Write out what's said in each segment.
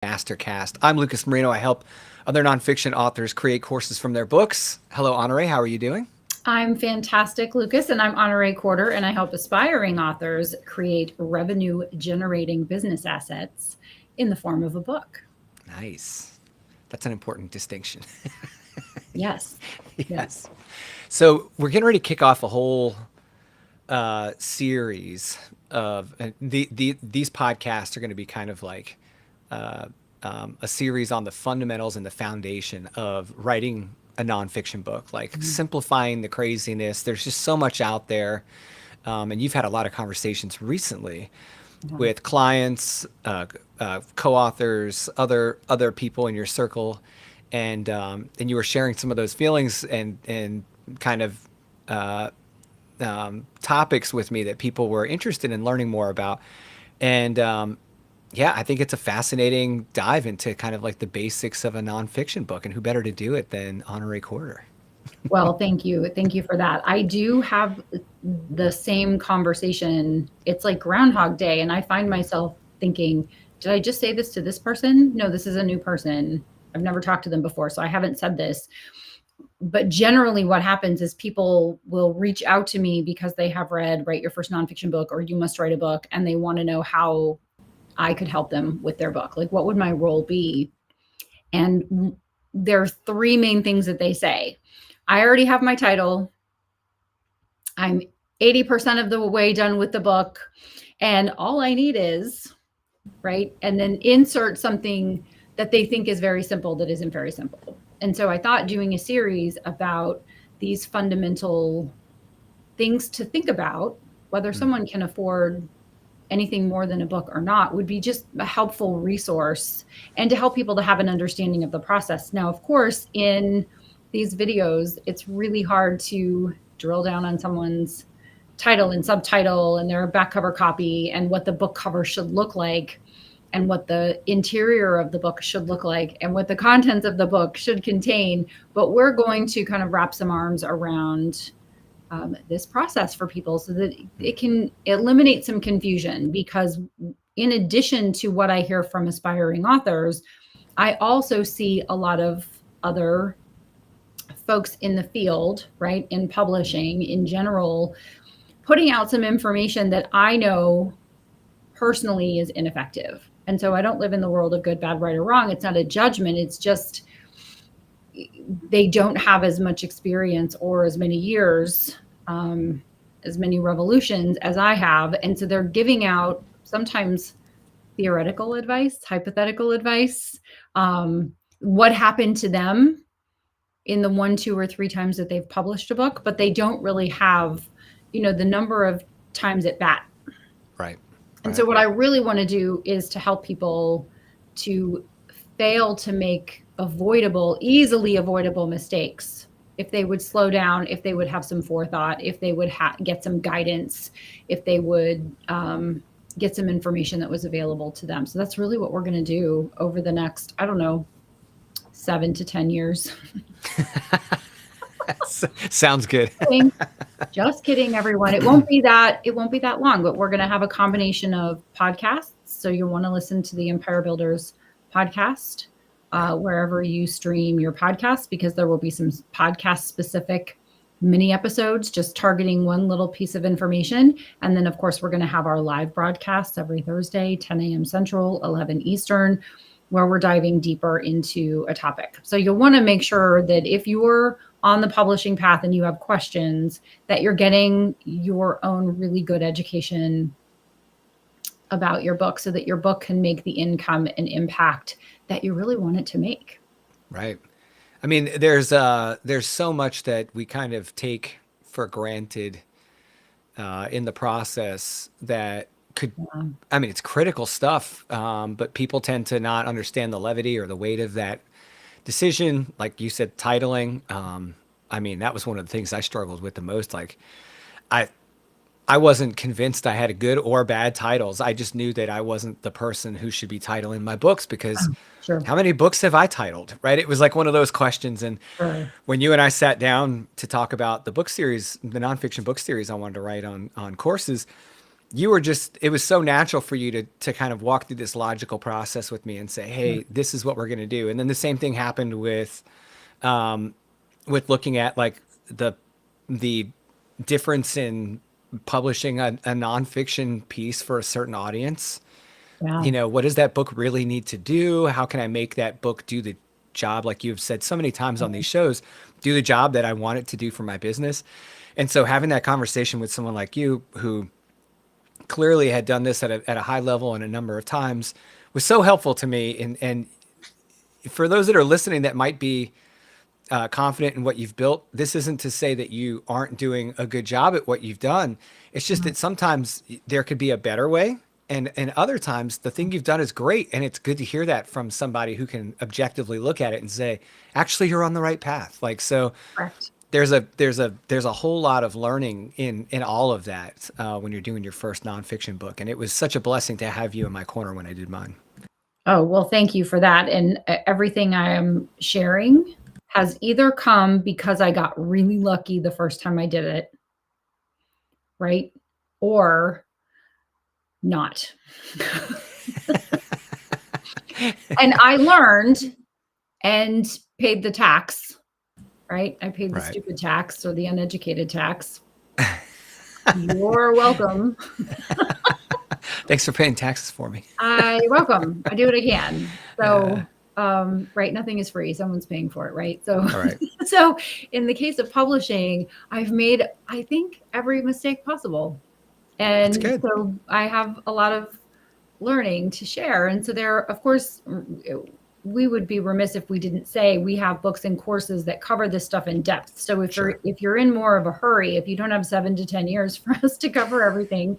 Mastercast. I'm Lucas Marino. I help other nonfiction authors create courses from their books. Hello, Honore. How are you doing? I'm fantastic, Lucas, and I'm Honore Quarter, and I help aspiring authors create revenue-generating business assets in the form of a book. Nice. That's an important distinction. Yes. Yes. So we're getting ready to kick off a whole series of these podcasts are going to be kind of like a series on the fundamentals and the foundation of writing a nonfiction book, like simplifying the craziness. There's just so much out there. And you've had a lot of conversations recently with clients, co-authors, other people in your circle. And you were sharing some of those feelings and kind of topics with me that people were interested in learning more about. And yeah, I think it's a fascinating dive into kind of like the basics of a nonfiction book, and who better to do it than Honore Quarter? Well, thank you. Thank you for that. I do have the same conversation. It's like Groundhog Day, and I find myself thinking, did I just say this to this person? No, this is a new person. I've never talked to them before, so I haven't said this. But generally what happens is people will reach out to me because they have read Write Your First Nonfiction Book or You Must Write a Book, and they want to know how I could help them with their book. Like, what would my role be? And there are three main things that they say. I already have my title. I'm 80% of the way done with the book. And all I need is, right? And then insert something that they think is very simple that isn't very simple. And so I thought doing a series about these fundamental things to think about, whether someone can afford anything more than a book or not, would be just a helpful resource and to help people to have an understanding of the process. Now, of course, in these videos, it's really hard to drill down on someone's title and subtitle and their back cover copy and what the book cover should look like and what the interior of the book should look like and what the contents of the book should contain. But we're going to kind of wrap some arms around this process for people so that it can eliminate some confusion, because in addition to what I hear from aspiring authors, I also see a lot of other folks in the field, right, in publishing in general, putting out some information that I know personally is ineffective. And so I don't live in the world of good, bad, right, or wrong. It's not a judgment. It's just they don't have as much experience or as many years, as many revolutions as I have. And so they're giving out sometimes theoretical advice, hypothetical advice, what happened to them in the 1, 2, or 3 times that they've published a book, but they don't really have, the number of times at bat. Right. And so what I really want to do is to help people to fail to make easily avoidable mistakes. If they would slow down, if they would have some forethought, if they would get some guidance, if they would get some information that was available to them. So that's really what we're going to do over the next, 7 to 10 years. Sounds good. Just kidding, everyone. It won't be that long, but we're going to have a combination of podcasts. So you'll want to listen to the Empire Builders podcast wherever you stream your podcast, because there will be some podcast specific mini episodes just targeting one little piece of information. And then, of course, we're going to have our live broadcasts every Thursday, 10 a.m. Central, 11 Eastern, where we're diving deeper into a topic. So you'll want to make sure that if you're on the publishing path and you have questions, that you're getting your own really good education about your book so that your book can make the income and impact that you really want it to make. Right. I mean, there's so much that we kind of take for granted in the process that it's critical stuff, but people tend to not understand the levity or the weight of that decision. Like you said, titling. That was one of the things I struggled with the most. Like, I wasn't convinced I had good or bad titles. I just knew that I wasn't the person who should be titling my books, because how many books have I titled, right? It was like one of those questions. And when you and I sat down to talk about the book series, the nonfiction book series I wanted to write on courses, it was so natural for you to kind of walk through this logical process with me and say, hey, this is what we're going to do. And then the same thing happened with looking at like the difference in publishing a nonfiction piece for a certain audience. Yeah. You know, what does that book really need to do? How can I make that book do the job, like you've said so many times on these shows, do the job that I want it to do for my business? And so having that conversation with someone like you, who clearly had done this at a high level and a number of times, was so helpful to me. And for those that are listening that might be confident in what you've built, this isn't to say that you aren't doing a good job at what you've done. It's just that sometimes there could be a better way. And other times the thing you've done is great. And it's good to hear that from somebody who can objectively look at it and say, actually, you're on the right path. Like, so Correct. there's a whole lot of learning in all of that when you're doing your first nonfiction book. And it was such a blessing to have you in my corner when I did mine. Oh, well, thank you for that. And everything I am sharing has either come because I got really lucky the first time I did it, right? Or not. And I learned and paid the tax, right? I paid the stupid tax or the uneducated tax. You're welcome. Thanks for paying taxes for me. You're welcome. I do what I can. So, right. Nothing is free. Someone's paying for it. Right. So, so in the case of publishing, I've made, I think, every mistake possible. And so I have a lot of learning to share. And so there, of course, we would be remiss if we didn't say we have books and courses that cover this stuff in depth. So if you're in more of a hurry, if you don't have 7 to 10 years for us to cover everything,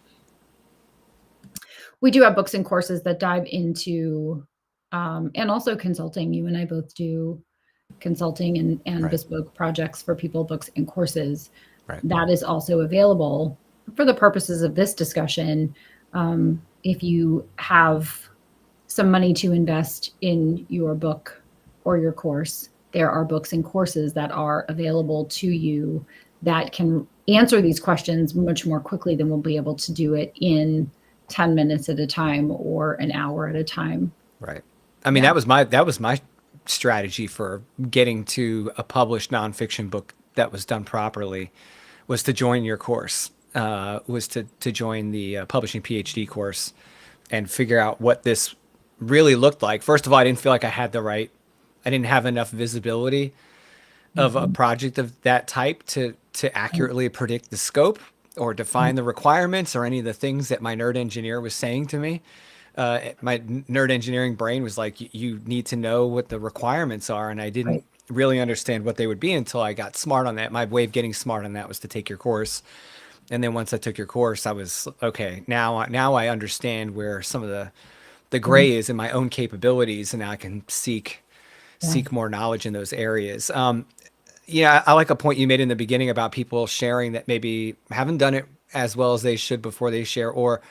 we do have books and courses that dive into, and also consulting. You and I both do consulting and bespoke projects for people, books and courses. That is also available for the purposes of this discussion. If you have some money to invest in your book or your course, there are books and courses that are available to you that can answer these questions much more quickly than we'll be able to do it in 10 minutes at a time or an hour at a time. Right. I mean, that was my strategy for getting to a published nonfiction book that was done properly, was to join your course, was to join the publishing PhD course and figure out what this really looked like. First of all, I didn't feel like I didn't have enough visibility of a project of that type to accurately predict the scope or define the requirements or any of the things that my nerd engineer was saying to me. My nerd engineering brain was like, you need to know what the requirements are. And I didn't really understand what they would be until I got smart on that. My way of getting smart on that was to take your course. And then once I took your course, I was, okay, now I understand where some of the gray is in my own capabilities. And now I can seek more knowledge in those areas. Yeah, I like a point you made in the beginning about people sharing that maybe haven't done it as well as they should before they share, or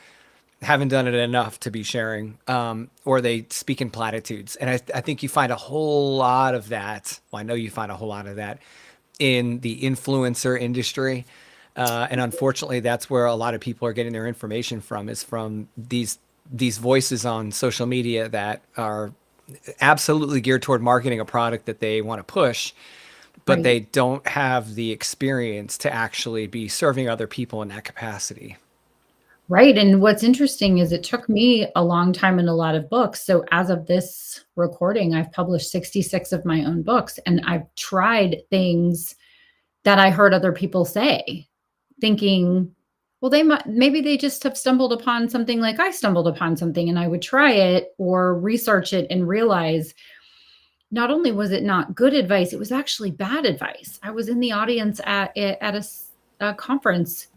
haven't done it enough to be sharing, or they speak in platitudes. And I think you find a whole lot of that. Well, I know you find a whole lot of that in the influencer industry. And unfortunately, that's where a lot of people are getting their information from, is from these voices on social media that are absolutely geared toward marketing a product that they want to push, but they don't have the experience to actually be serving other people in that capacity. Right. And what's interesting is it took me a long time and a lot of books. So as of this recording, I've published 66 of my own books, and I've tried things that I heard other people say, thinking, well, maybe they just have stumbled upon something like I stumbled upon something, and I would try it or research it and realize not only was it not good advice, it was actually bad advice. I was in the audience at a conference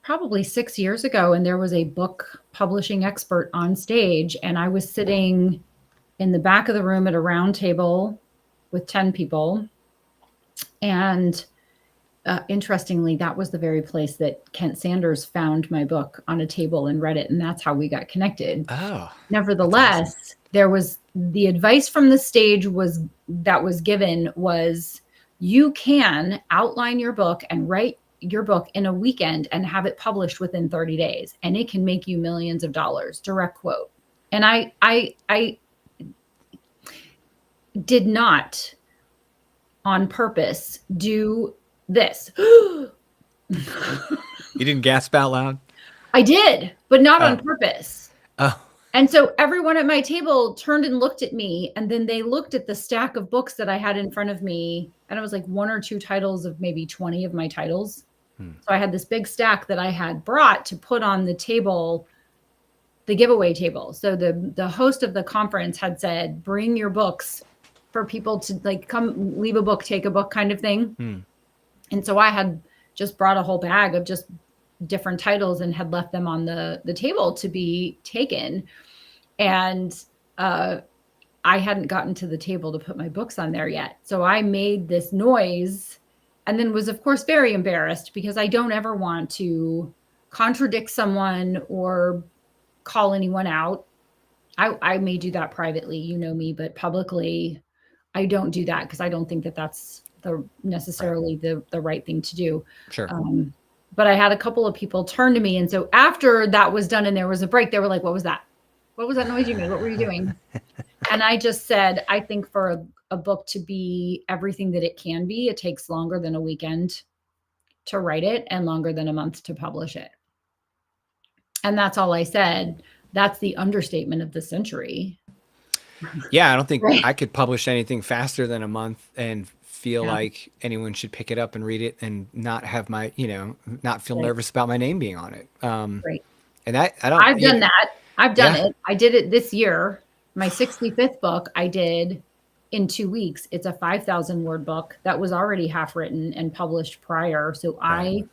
probably 6 years ago, and there was a book publishing expert on stage, and I was sitting in the back of the room at a round table with 10 people. And interestingly, that was the very place that Kent Sanders found my book on a table and read it. And that's how we got connected. Oh, nevertheless, awesome. There was the advice from the stage that was given was, you can outline your book and write your book in a weekend and have it published within 30 days, and it can make you millions of dollars, direct quote. And I did not on purpose do this. You didn't gasp out loud? I did, but not on purpose. Oh. And so everyone at my table turned and looked at me, and then they looked at the stack of books that I had in front of me, and it was like 1 or 2 titles of maybe 20 of my titles. So I had this big stack that I had brought to put on the table, the giveaway table. So the host of the conference had said, bring your books for people to like come leave a book, take a book kind of thing. And so I had just brought a whole bag of just different titles and had left them on the table to be taken. And I hadn't gotten to the table to put my books on there yet. So I made this noise and then was, of course, very embarrassed because I don't ever want to contradict someone or call anyone out. I may do that privately, you know me, but publicly, I don't do that because I don't think that that's necessarily the right thing to do. Sure. But I had a couple of people turn to me. And so after that was done and there was a break, they were like, what was that? What was that noise you made? What were you doing? And I just said, I think for a book to be everything that it can be, it takes longer than a weekend to write it and longer than a month to publish it. And that's all I said. That's the understatement of the century. Yeah, I don't think I could publish anything faster than a month and feel like anyone should pick it up and read it and not have my, not feel nervous about my name being on it. And I've done that. I've done it. I did it this year. My 65th book I did in 2 weeks. It's a 5,000 word book that was already half written and published prior. So I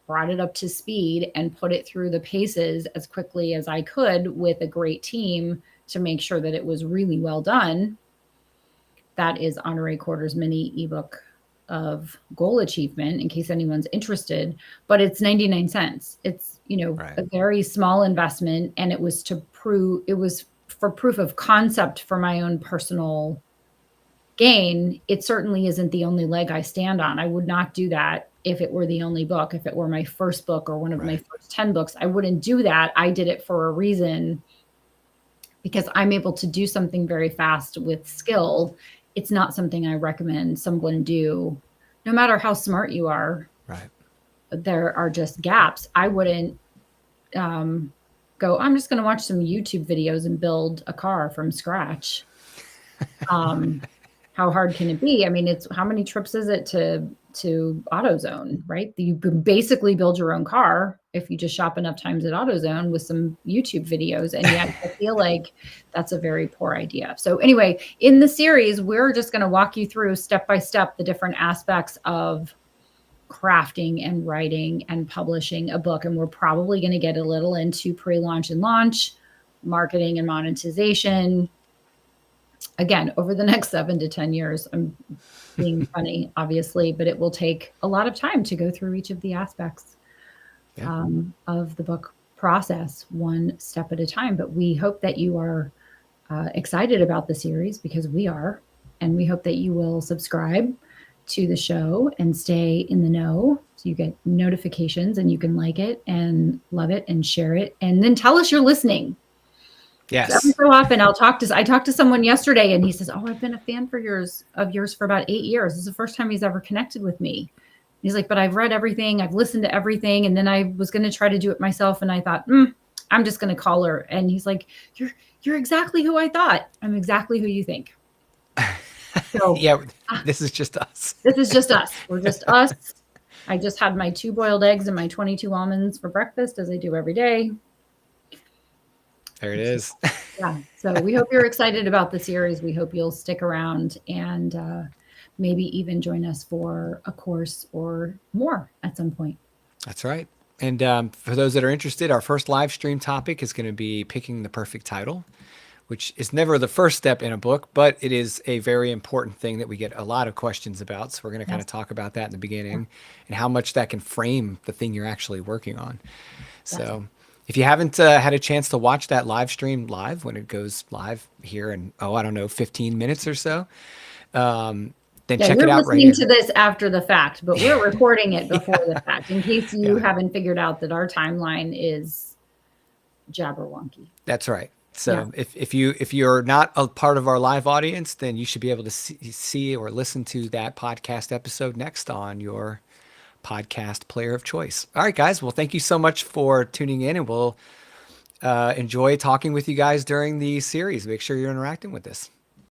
brought it up to speed and put it through the paces as quickly as I could with a great team to make sure that it was really well done. That is Honoré Quarter's mini ebook of goal achievement in case anyone's interested, but it's 99 cents. It's, a very small investment, and it was for proof of concept for my own personal gain. It certainly isn't the only leg I stand on. I would not do that if it were the only book. If it were my first book or one of my first 10 books, I wouldn't do that. I did it for a reason because I'm able to do something very fast with skill. It's not something I recommend someone do, no matter how smart you are. Right. There are just gaps. I wouldn't go, I'm just going to watch some YouTube videos and build a car from scratch. How hard can it be? I mean, it's how many trips is it to AutoZone, right? You can basically build your own car if you just shop enough times at AutoZone with some YouTube videos. And yet I feel like that's a very poor idea. So anyway, in the series, we're just going to walk you through step by step the different aspects of crafting and writing and publishing a book. And we're probably going to get a little into pre-launch and launch, marketing and monetization. Again, over the next 7 to 10 years, I'm being funny, obviously, but it will take a lot of time to go through each of the aspects of the book process, one step at a time. But we hope that you are excited about the series, because we are, and we hope that you will subscribe to the show and stay in the know so you get notifications and you can like it and love it and share it, and then tell us you're listening. Yes. So often I talked to someone yesterday and he says, "Oh, I've been a fan of yours for about 8 years. This is the first time he's ever connected with me." He's like, "But I've read everything. I've listened to everything. And then I was going to try to do it myself. And I thought, I'm just going to call her." And he's like, you're exactly who I thought. I'm exactly who you think. So yeah, this is just us. This is just us. We're just us. I just had my 2 boiled eggs and my 22 almonds for breakfast, as I do every day. There it is. Yeah. So we hope you're excited about the series. We hope you'll stick around and maybe even join us for a course or more at some point. That's right. And for those that are interested, our first live stream topic is going to be picking the perfect title, which is never the first step in a book, but it is a very important thing that we get a lot of questions about. So we're going to kind of talk about that in the beginning and how much that can frame the thing you're actually working on. So if you haven't had a chance to watch that live stream live when it goes live here in, 15 minutes or so, then Yeah, check it you're out right listening here. to this after the fact, but we're recording it before the fact in case you Yeah. haven't figured out that our timeline is jabberwonky. That's right. Yeah. So if you're not a part of our live audience, then you should be able to see or listen to that podcast episode next on your podcast player of choice. All right, guys. Well, thank you so much for tuning in, and we'll enjoy talking with you guys during the series. Make sure you're interacting with us.